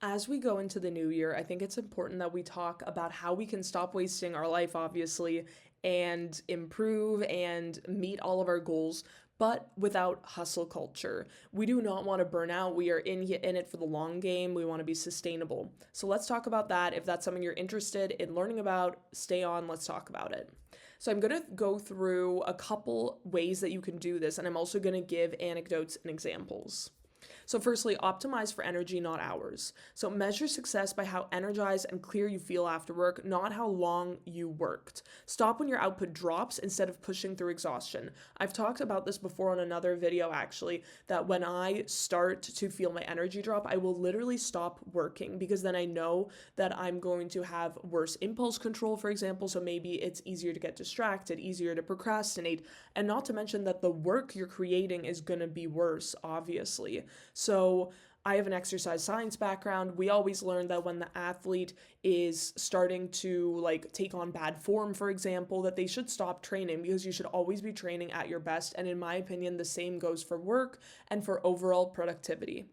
As we go into the new year, I think it's important that we talk about how we can stop wasting our life, obviously, and improve and meet all of our goals, but without hustle culture. We do not want to burn out. We are in it for the long game. We want to be sustainable. So let's talk about that. If that's something you're interested in learning about, stay on. Let's talk about it. So I'm going to go through a couple ways that you can do this, and I'm also going to give anecdotes and examples. So, firstly, optimize for energy, not hours. So, measure success by how energized and clear you feel after work, not how long you worked. Stop when your output drops instead of pushing through exhaustion. I've talked about this before on another video, actually, that when I start to feel my energy drop, I will literally stop working because then I know that I'm going to have worse impulse control, for example. So, maybe it's easier to get distracted, easier to procrastinate, and not to mention that the work you're creating is going to be worse, obviously. So I have an exercise science background. We always learn that when the athlete is starting to take on bad form, for example, that they should stop training because you should always be training at your best. And in my opinion, the same goes for work and for overall productivity.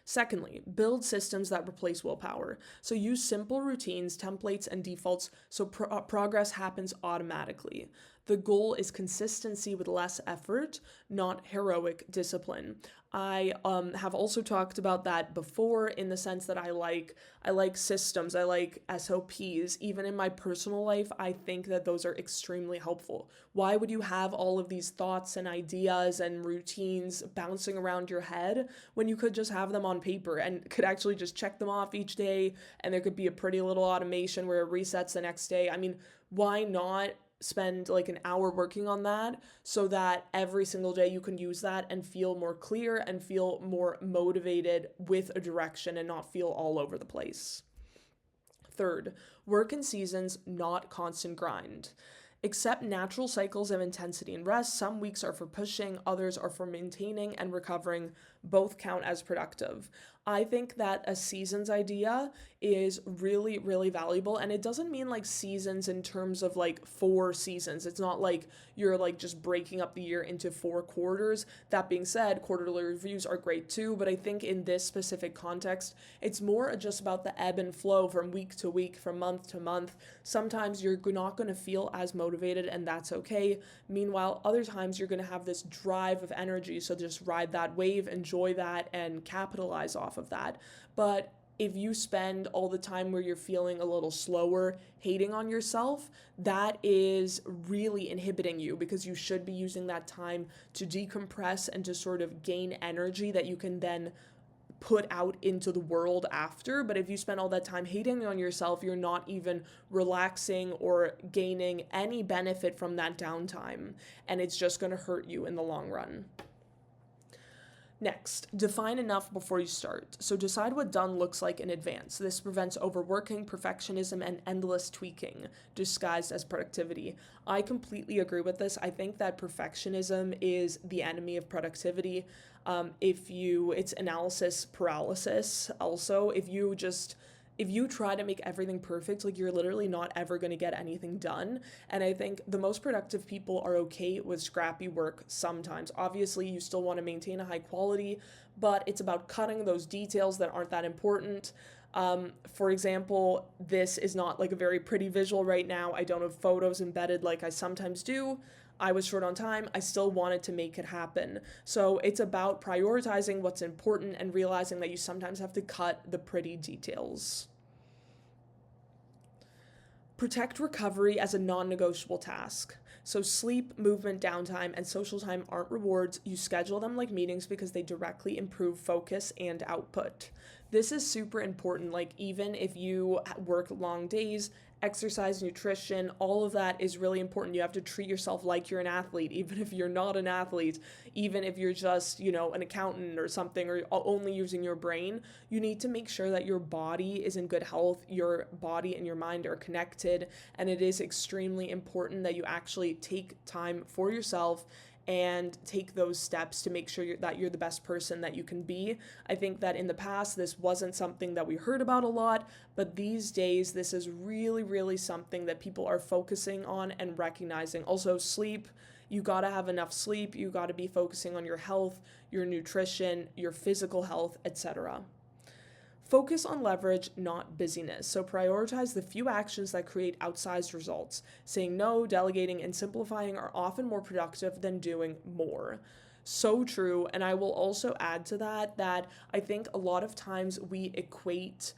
Secondly, build systems that replace willpower. So use simple routines, templates, and defaults so progress happens automatically. The goal is consistency with less effort, not heroic discipline. I have also talked about that before in the sense that I like systems, I like SOPs. Even in my personal life, I think that those are extremely helpful. Why would you have all of these thoughts and ideas and routines bouncing around your head when you could just have them on paper and could actually just check them off each day, and there could be a pretty little automation where it resets the next day? I mean, why not spend like an hour working on that so that every single day you can use that and feel more clear and feel more motivated with a direction and not feel all over the place. Third, work in seasons, not constant grind. Accept natural cycles of intensity and rest. Some weeks are for pushing, others are for maintaining and recovering. Both count as productive. I think that a seasons idea is really, really valuable. And it doesn't mean like seasons in terms of like 4 seasons. It's not like you're like just breaking up the year into 4 quarters. That being said, quarterly reviews are great too. But I think in this specific context, it's more just about the ebb and flow from week to week, from month to month. Sometimes you're not going to feel as motivated, and that's okay. Meanwhile, other times you're going to have this drive of energy. So just ride that wave, enjoy that, and capitalize off of that. But if you spend all the time where you're feeling a little slower, hating on yourself, that is really inhibiting you because you should be using that time to decompress and to sort of gain energy that you can then put out into the world after. But if you spend all that time hating on yourself, you're not even relaxing or gaining any benefit from that downtime, and it's just going to hurt you in the long run. Next, define enough before you start. So decide what done looks like in advance. This prevents overworking, perfectionism, and endless tweaking disguised as productivity. I completely agree with this. I think that perfectionism is the enemy of productivity. It's analysis paralysis. Also, if you try to make everything perfect, like you're literally not ever going to get anything done. And I think the most productive people are okay with scrappy work sometimes. Obviously, you still want to maintain a high quality, but it's about cutting those details that aren't that important. For example, this is not like a very pretty visual right now. I don't have photos embedded like I sometimes do. I was short on time. I still wanted to make it happen. So it's about prioritizing what's important and realizing that you sometimes have to cut the pretty details. Protect recovery as a non negotiable task. So, sleep, movement, downtime, and social time aren't rewards. You schedule them like meetings because they directly improve focus and output. This is super important. Like, even if you work long days, exercise, nutrition, all of that is really important. You have to treat yourself like you're an athlete, even if you're not an athlete, even if you're just, an accountant or something, or only using your brain. You need to make sure that your body is in good health, your body and your mind are connected, and it is extremely important that you actually take time for yourself and take those steps to make sure that you're the best person that you can be. I think that in the past, this wasn't something that we heard about a lot, but these days, this is really, really something that people are focusing on and recognizing. Also, sleep. You gotta have enough sleep. You gotta be focusing on your health, your nutrition, your physical health, etc. Focus on leverage, not busyness. So prioritize the few actions that create outsized results. Saying no, delegating, and simplifying are often more productive than doing more. So true. And I will also add to that I think a lot of times we equate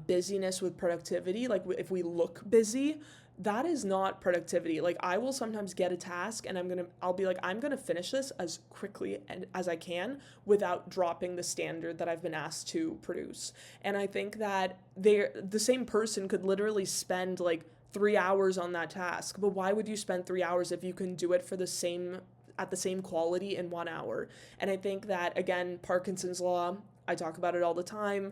busyness with productivity. Like if we look busy, that is not productivity. Like I will sometimes get a task and I'll be like, I'm gonna finish this as quickly as I can without dropping the standard that I've been asked to produce. And I think that the same person could literally spend like 3 hours on that task. But why would you spend 3 hours if you can do it for the same at the same quality in 1 hour? And I think that again, Parkinson's law, I talk about it all the time.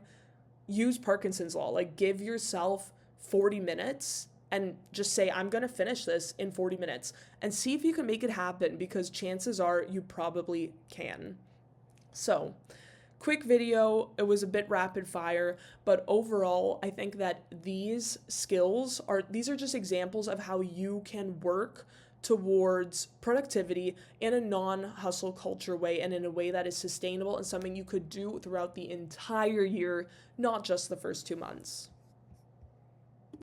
Use Parkinson's law. Like give yourself 40 minutes and just say, I'm going to finish this in 40 minutes and see if you can make it happen, because chances are you probably can. So, quick video. It was a bit rapid fire, but overall, I think that these are just examples of how you can work towards productivity in a non-hustle culture way and in a way that is sustainable and something you could do throughout the entire year, not just the first 2 months.